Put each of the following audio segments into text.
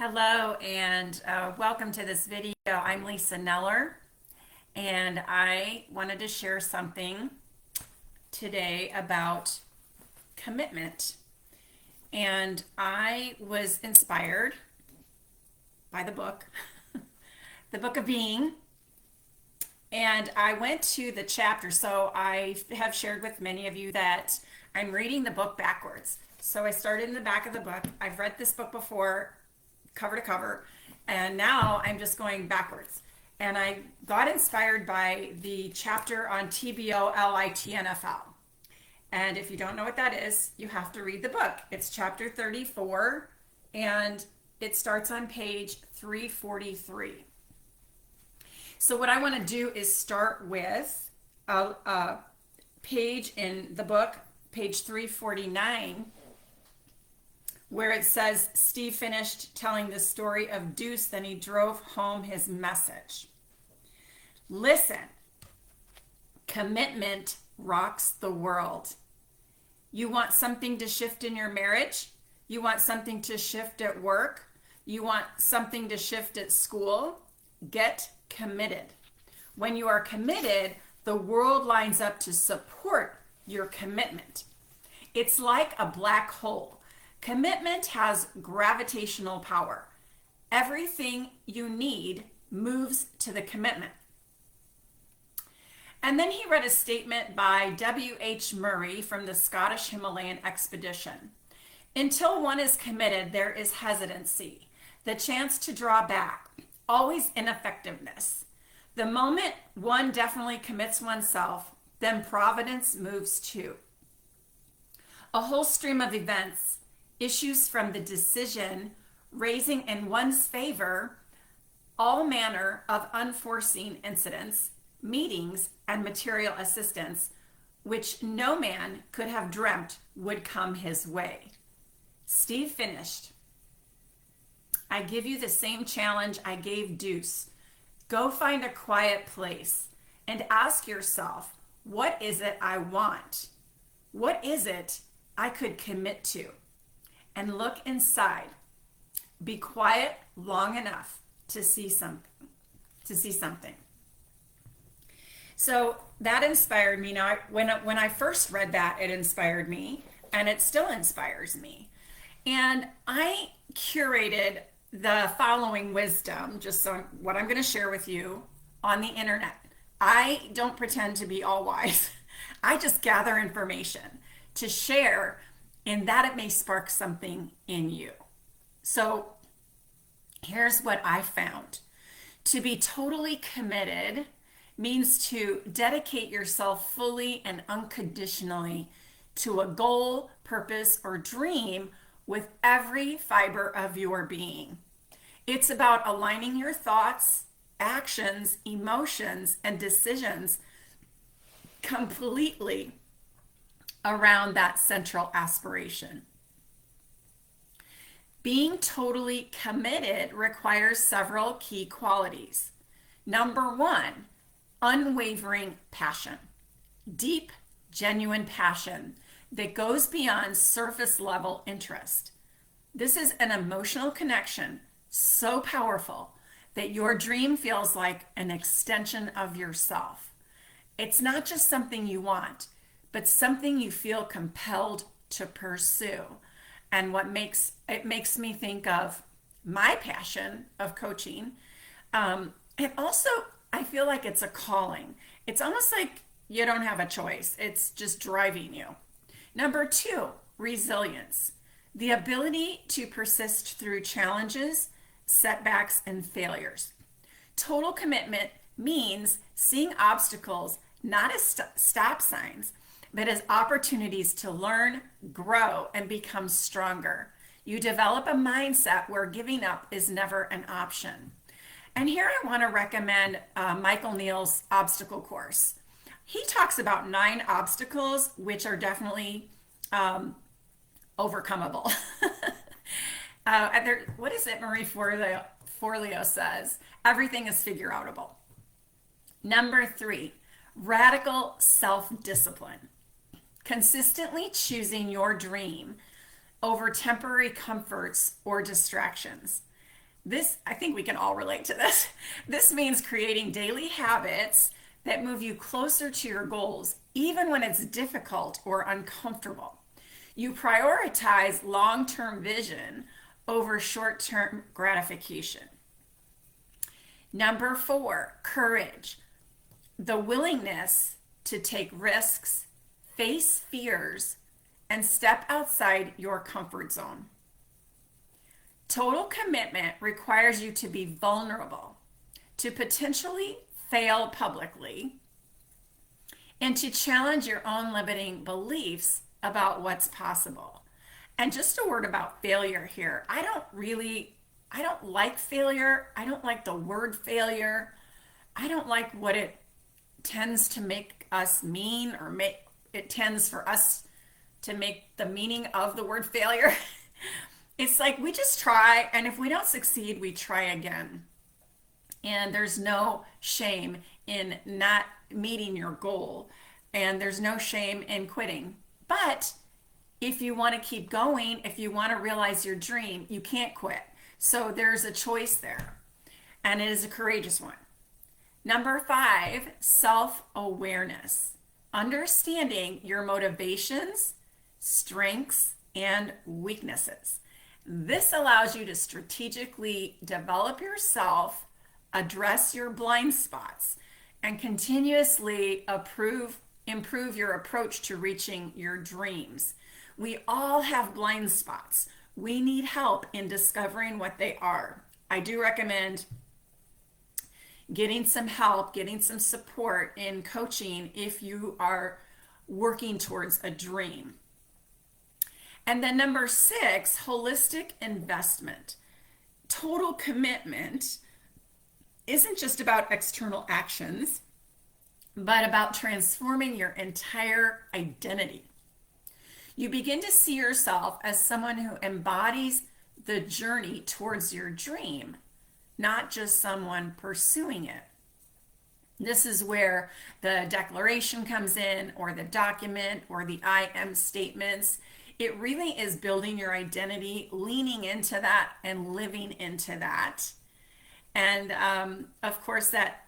Hello and welcome to this video. I'm Lisa Neller and I wanted to share something today about commitment. And I was inspired by the book, The Book of Being. And I went to the chapter. So I have shared with many of you that I'm reading the book backwards. So I started in the back of the book. I've read this book before, cover to cover, and now I'm just going backwards. And I got inspired by the chapter on TBOLITNFL. And if you don't know what that is, you have to read the book. It's chapter 34, and it starts on page 343. So what I want to do is start with a page in the book, page 349, where it says Steve finished telling the story of Deuce, then he drove home his message. Listen, commitment rocks the world. You want something to shift in your marriage? You want something to shift at work? You want something to shift at school? Get committed. When you are committed, the world lines up to support your commitment. It's like a black hole. Commitment has gravitational power. Everything you need moves to the commitment. And then he read a statement by W.H. Murray from the Scottish Himalayan expedition. Until one is committed, there is hesitancy, the chance to draw back, always ineffectiveness. The moment one definitely commits oneself, then providence moves too. A whole stream of events issues from the decision, raising in one's favor all manner of unforeseen incidents, meetings, and material assistance, which no man could have dreamt would come his way. Steve finished. I give you the same challenge I gave Deuce. Go find a quiet place and ask yourself, what is it I want? What is it I could commit to? And look inside. Be quiet long enough to see something. So that inspired me. Now, when I first read that, it inspired me, and it still inspires me. And I curated the following wisdom, just so what I'm going to share with you on the internet. I don't pretend to be all wise. I just gather information to share, in that it may spark something in you. So here's what I found. To be totally committed means to dedicate yourself fully and unconditionally to a goal, purpose, or dream with every fiber of your being. It's about aligning your thoughts, actions, emotions, and decisions completely around that central aspiration. Being totally committed requires several key qualities. Number one, unwavering passion. Deep, genuine passion that goes beyond surface level interest. This is an emotional connection so powerful that your dream feels like an extension of yourself. It's not just something you want, but something you feel compelled to pursue. And it makes me think of my passion of coaching. And also, I feel like it's a calling. It's almost like you don't have a choice. It's just driving you. Number two, resilience. The ability to persist through challenges, setbacks, and failures. Total commitment means seeing obstacles not as stop signs, but as opportunities to learn, grow, and become stronger. You develop a mindset where giving up is never an option. And here I want to recommend Michael Neal's obstacle course. He talks about 9 obstacles, which are definitely overcomable. What is it Marie Forleo says? Everything is figure outable. Number 3, radical self-discipline. Consistently choosing your dream over temporary comforts or distractions. This, I think we can all relate to this. This means creating daily habits that move you closer to your goals, even when it's difficult or uncomfortable. You prioritize long term vision over short term gratification. Number four, courage. The willingness to take risks, face fears, and step outside your comfort zone. Total commitment requires you to be vulnerable, to potentially fail publicly, and to challenge your own limiting beliefs about what's possible. And just a word about failure here. I don't like failure. I don't like the word failure. I don't like what it tends to make us mean, or it tends for us to make the meaning of the word failure. It's like we just try, and if we don't succeed, we try again. And there's no shame in not meeting your goal, and there's no shame in quitting. But if you want to keep going, if you want to realize your dream, you can't quit. So there's a choice there, and it is a courageous one. Number five, self-awareness. Understanding your motivations, strengths, and weaknesses. This allows you to strategically develop yourself, address your blind spots, and continuously improve your approach to reaching your dreams. We all have blind spots. We need help in discovering what they are. I do recommend getting some help, getting some support in coaching if you are working towards a dream. And then number six, holistic investment. Total commitment isn't just about external actions, but about transforming your entire identity. You begin to see yourself as someone who embodies the journey towards your dream, not just someone pursuing it. This is where the declaration comes in, or the document, or the I am statements. It really is building your identity, leaning into that, and living into that. And of course, that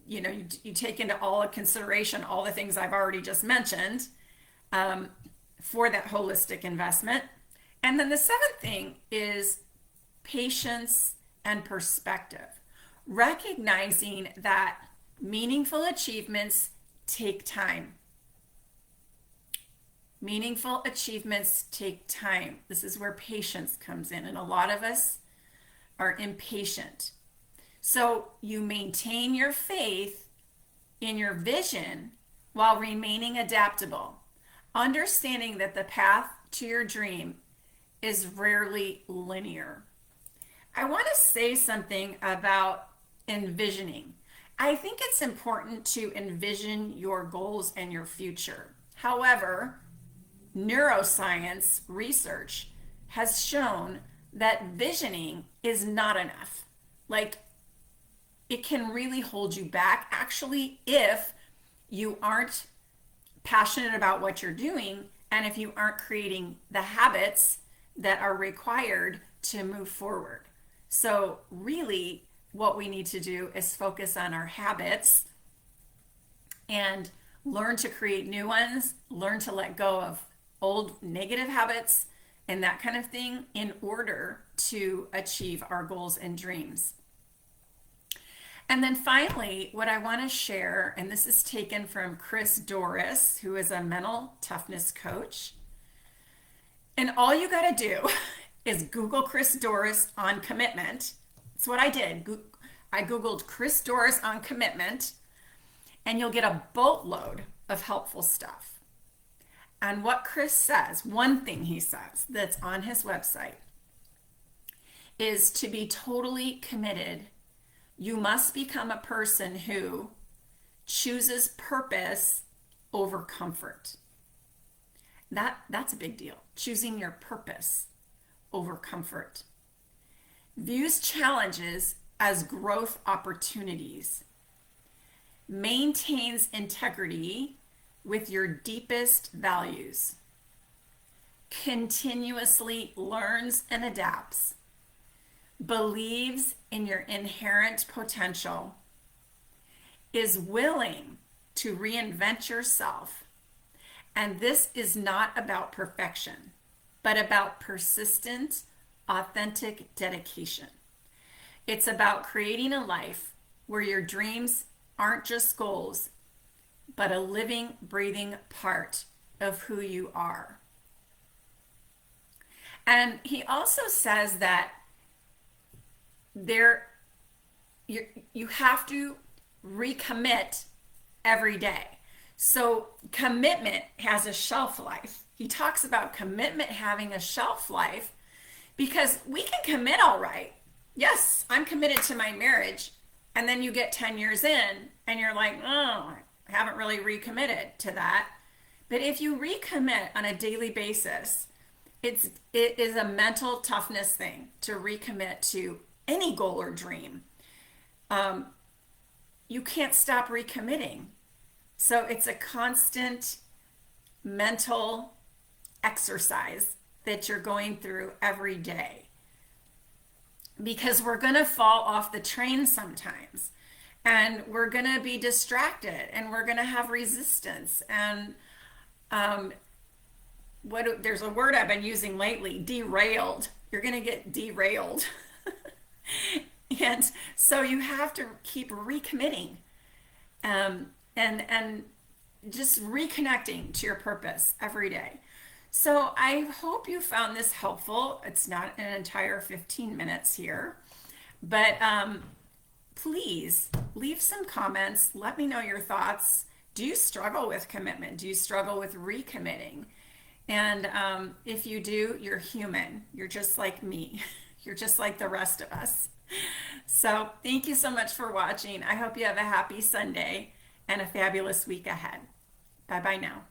you take into all consideration all the things I've already just mentioned for that holistic investment. And then the seventh thing is patience and perspective. Recognizing that meaningful achievements take time. Meaningful achievements take time. This is where patience comes in, and a lot of us are impatient. So you maintain your faith in your vision while remaining adaptable, understanding that the path to your dream is rarely linear. I want to say something about envisioning. I think it's important to envision your goals and your future. However, neuroscience research has shown that visioning is not enough. Like, it can really hold you back, actually, if you aren't passionate about what you're doing, and if you aren't creating the habits that are required to move forward. So really, what we need to do is focus on our habits and learn to create new ones, learn to let go of old negative habits and that kind of thing in order to achieve our goals and dreams. And then finally, what I want to share, and this is taken from Chris Dorris, who is a mental toughness coach. And all you got to do is Google Chris Dorris on commitment. That's what I did. I Googled Chris Dorris on commitment, and you'll get a boatload of helpful stuff. And what Chris says, one thing he says that's on his website, is to be totally committed, you must become a person who chooses purpose over comfort. That's a big deal. Choosing your purpose over comfort. Views challenges as growth opportunities. Maintains integrity with your deepest values. Continuously learns and adapts. believes in your inherent potential, is willing to reinvent yourself. And this is not about perfection, but about persistent, authentic dedication. It's about creating a life where your dreams aren't just goals, but a living, breathing part of who you are. And he also says that there you have to recommit every day. So commitment has a shelf life. He talks about commitment having a shelf life because we can commit all right. Yes, I'm committed to my marriage. And then you get 10 years in and you're like, oh, I haven't really recommitted to that. But if you recommit on a daily basis, it is a mental toughness thing to recommit to any goal or dream. You can't stop recommitting. So it's a constant mental exercise that you're going through every day. Because we're going to fall off the train sometimes. And we're going to be distracted. And we're going to have resistance. And there's a word I've been using lately, derailed. You're going to get derailed. And so you have to keep recommitting and just reconnecting to your purpose every day. So I hope you found this helpful. It's not an entire 15 minutes here, but please leave some comments. Let me know your thoughts. Do you struggle with commitment? Do you struggle with recommitting? And if you do, you're human. You're just like me. You're just like the rest of us. So thank you so much for watching. I hope you have a happy Sunday and a fabulous week ahead. Bye-bye now.